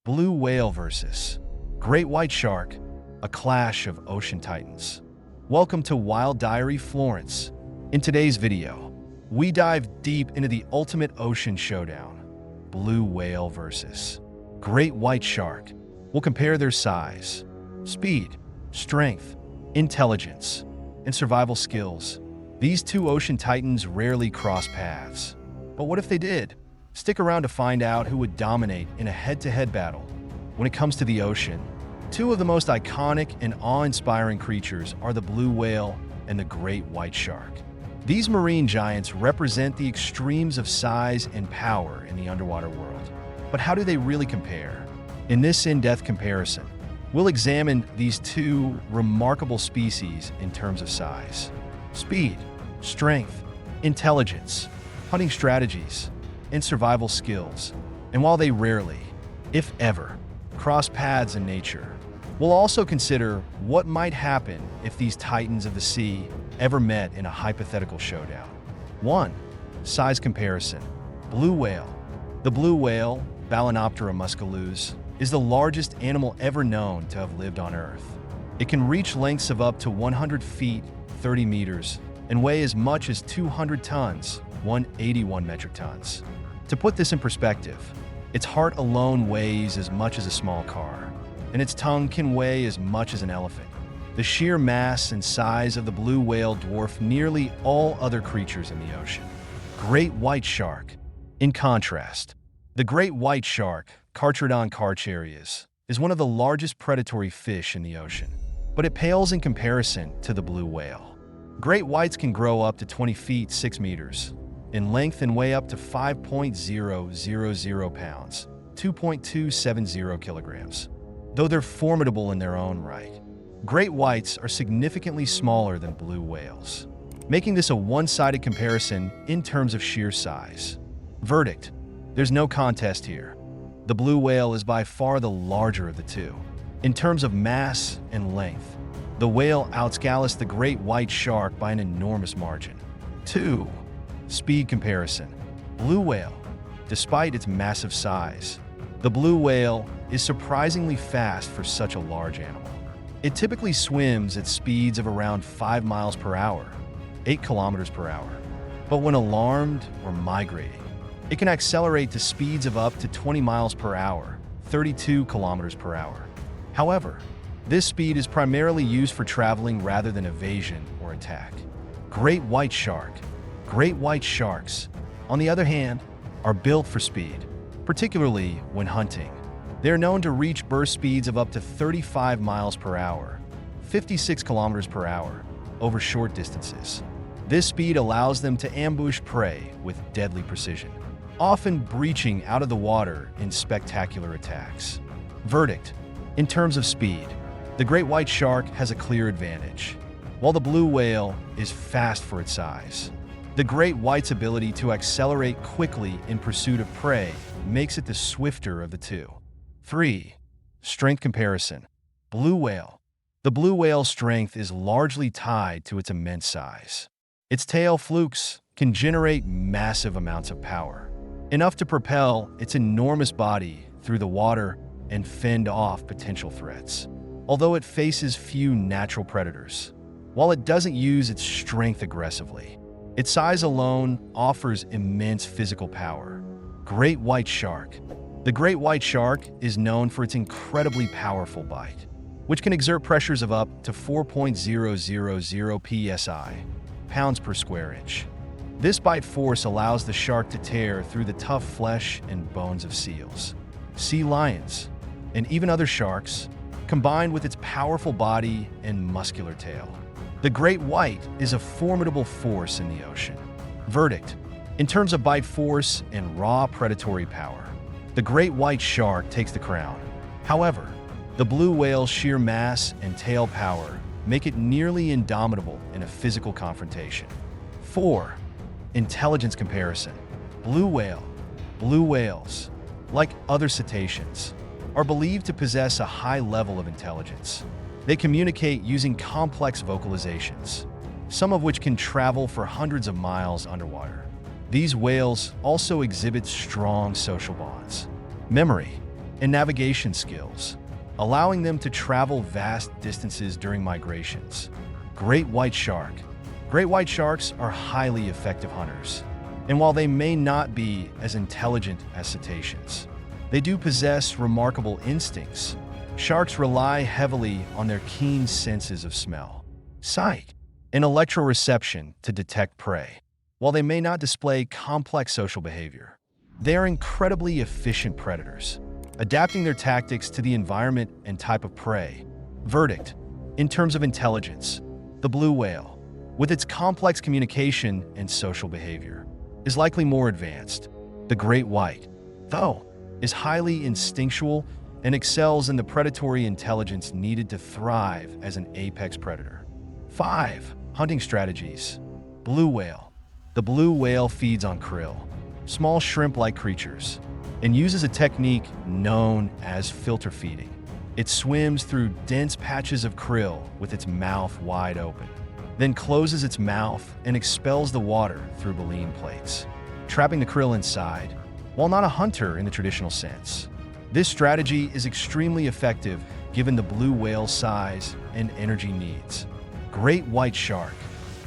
Blue whale versus great white shark, a clash of ocean titans. Welcome to Wild Diary Florence. In today's video, we dive deep into the ultimate ocean showdown, blue whale versus great white shark. We'll compare their size, speed, strength, intelligence, and survival skills. These two ocean titans rarely cross paths. But what if they did? Stick around to find out who would dominate in a head-to-head battle. When it comes to the ocean, two of the most iconic and awe-inspiring creatures are the blue whale and the great white shark. These marine giants represent the extremes of size and power in the underwater world. But how do they really compare? In this in-depth comparison, we'll examine these two remarkable species in terms of size, speed, strength, intelligence, hunting strategies, and survival skills. And while they rarely, if ever, cross paths in nature, we'll also consider what might happen if these titans of the sea ever met in a hypothetical showdown. 1. Size comparison. Blue whale. The blue whale, Balænoptera musculus, is the largest animal ever known to have lived on Earth. It can reach lengths of up to 100 feet, 30 meters, and weigh as much as 200 tons, 181 metric tons. To put this in perspective, its heart alone weighs as much as a small car, and its tongue can weigh as much as an elephant. The sheer mass and size of the blue whale dwarf nearly all other creatures in the ocean. Great white shark. In contrast, the great white shark, Carcharodon carcharias, is one of the largest predatory fish in the ocean, but it pales in comparison to the blue whale. Great whites can grow up to 20 feet 6 meters in length and weigh up to 5.000 pounds, 2.270 kilograms. Though they're formidable in their own right, great whites are significantly smaller than blue whales, making this a one-sided comparison in terms of sheer size. Verdict: there's no contest here. The blue whale is by far the larger of the two. In terms of mass and length, the whale outscales the great white shark by an enormous margin. 2. Speed comparison. Blue whale. Despite its massive size, the blue whale is surprisingly fast for such a large animal. It typically swims at speeds of around 5 miles per hour, 8 kilometers per hour. But when alarmed or migrating, it can accelerate to speeds of up to 20 miles per hour, 32 kilometers per hour. However, this speed is primarily used for traveling rather than evasion or attack. Great white shark. Great white sharks, on the other hand, are built for speed, particularly when hunting. They are known to reach burst speeds of up to 35 miles per hour, 56 kilometers per hour, over short distances. This speed allows them to ambush prey with deadly precision, often breaching out of the water in spectacular attacks. Verdict: in terms of speed, the great white shark has a clear advantage, while the blue whale is fast for its size. The great white's ability to accelerate quickly in pursuit of prey makes it the swifter of the two. 3. Strength comparison. Blue whale. The blue whale's strength is largely tied to its immense size. Its tail flukes can generate massive amounts of power, enough to propel its enormous body through the water and fend off potential threats. Although it faces few natural predators, while it doesn't use its strength aggressively, its size alone offers immense physical power. Great white shark. The great white shark is known for its incredibly powerful bite, which can exert pressures of up to 4.000 psi, pounds per square inch. This bite force allows the shark to tear through the tough flesh and bones of seals, sea lions, and even other sharks, combined with its powerful body and muscular tail. The great white is a formidable force in the ocean. Verdict: in terms of bite force and raw predatory power, the great white shark takes the crown. However, the blue whale's sheer mass and tail power make it nearly indomitable in a physical confrontation. 4. Intelligence comparison. Blue whale. Blue whales, like other cetaceans, are believed to possess a high level of intelligence. They communicate using complex vocalizations, some of which can travel for hundreds of miles underwater. These whales also exhibit strong social bonds, memory, and navigation skills, allowing them to travel vast distances during migrations. Great white shark. Great white sharks are highly effective hunters, and while they may not be as intelligent as cetaceans, they do possess remarkable instincts. Sharks rely heavily on their keen senses of smell, sight, and electroreception to detect prey. While they may not display complex social behavior, they are incredibly efficient predators, adapting their tactics to the environment and type of prey. Verdict: in terms of intelligence, the blue whale, with its complex communication and social behavior, is likely more advanced. The great white, though, is highly instinctual and excels in the predatory intelligence needed to thrive as an apex predator. 5. Hunting strategies. Blue whale. The blue whale feeds on krill, small shrimp-like creatures, and uses a technique known as filter feeding. It swims through dense patches of krill with its mouth wide open, then closes its mouth and expels the water through baleen plates, trapping the krill inside. While not a hunter in the traditional sense, this strategy is extremely effective given the blue whale's size and energy needs. Great white shark.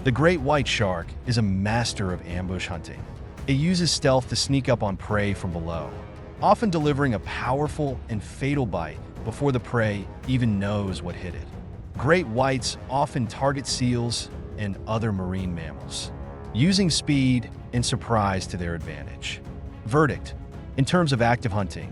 The great white shark is a master of ambush hunting. It uses stealth to sneak up on prey from below, often delivering a powerful and fatal bite before the prey even knows what hit it. Great whites often target seals and other marine mammals, using speed and surprise to their advantage. Verdict: in terms of active hunting,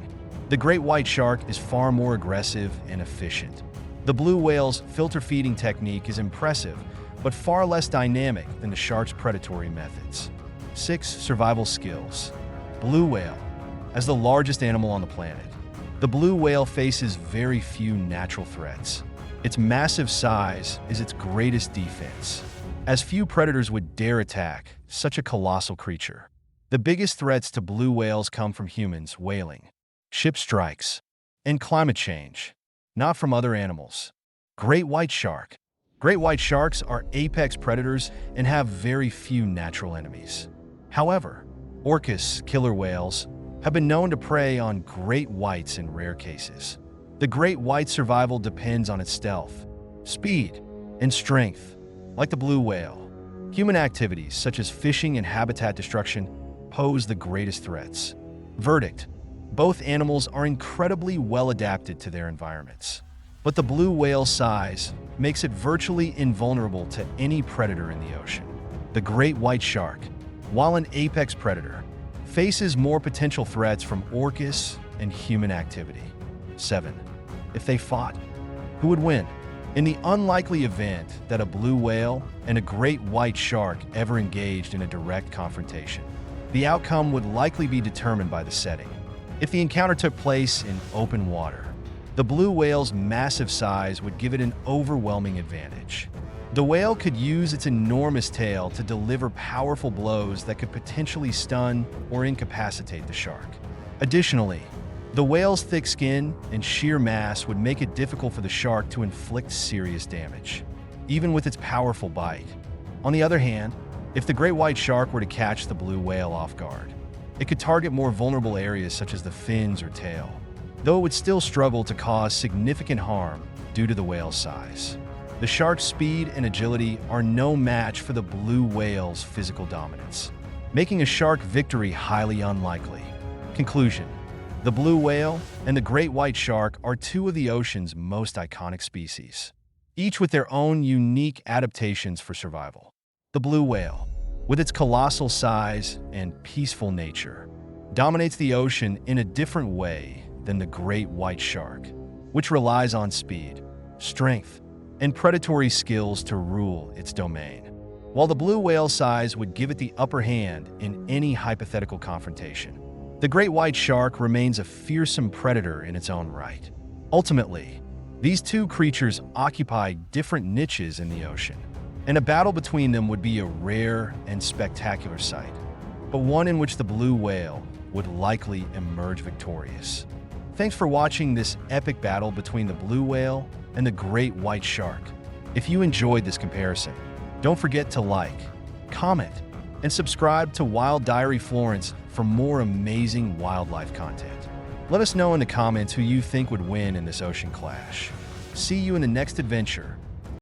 the great white shark is far more aggressive and efficient. The blue whale's filter feeding technique is impressive, but far less dynamic than the shark's predatory methods. 6. Survival skills. Blue whale. As the largest animal on the planet, the blue whale faces very few natural threats. Its massive size is its greatest defense, as few predators would dare attack such a colossal creature. The biggest threats to blue whales come from humans, whaling, ship strikes, and climate change, not from other animals. Great white shark. Great white sharks are apex predators and have very few natural enemies. However, orcas, killer whales, have been known to prey on great whites in rare cases. The great white's survival depends on its stealth, speed, and strength. Like the blue whale, human activities such as fishing and habitat destruction pose the greatest threats. Verdict: both animals are incredibly well adapted to their environments, but the blue whale's size makes it virtually invulnerable to any predator in the ocean. The great white shark, while an apex predator, faces more potential threats from orcas and human activity. 7. If they fought, who would win? In the unlikely event that a blue whale and a great white shark ever engaged in a direct confrontation, the outcome would likely be determined by the setting. If the encounter took place in open water, the blue whale's massive size would give it an overwhelming advantage. The whale could use its enormous tail to deliver powerful blows that could potentially stun or incapacitate the shark. Additionally, the whale's thick skin and sheer mass would make it difficult for the shark to inflict serious damage, even with its powerful bite. On the other hand, if the great white shark were to catch the blue whale off guard, it could target more vulnerable areas such as the fins or tail, though it would still struggle to cause significant harm due to the whale's size. The shark's speed and agility are no match for the blue whale's physical dominance, making a shark victory highly unlikely. Conclusion: the blue whale and the great white shark are two of the ocean's most iconic species, each with their own unique adaptations for survival. The blue whale, with its colossal size and peaceful nature, dominates the ocean in a different way than the great white shark, which relies on speed, strength, and predatory skills to rule its domain. While the blue whale's size would give it the upper hand in any hypothetical confrontation, the great white shark remains a fearsome predator in its own right. Ultimately, these two creatures occupy different niches in the ocean, and a battle between them would be a rare and spectacular sight, but one in which the blue whale would likely emerge victorious. Thanks for watching this epic battle between the blue whale and the great white shark. If you enjoyed this comparison, don't forget to like, comment, and subscribe to Wild Diary Florence for more amazing wildlife content. Let us know in the comments who you think would win in this ocean clash. See you in the next adventure.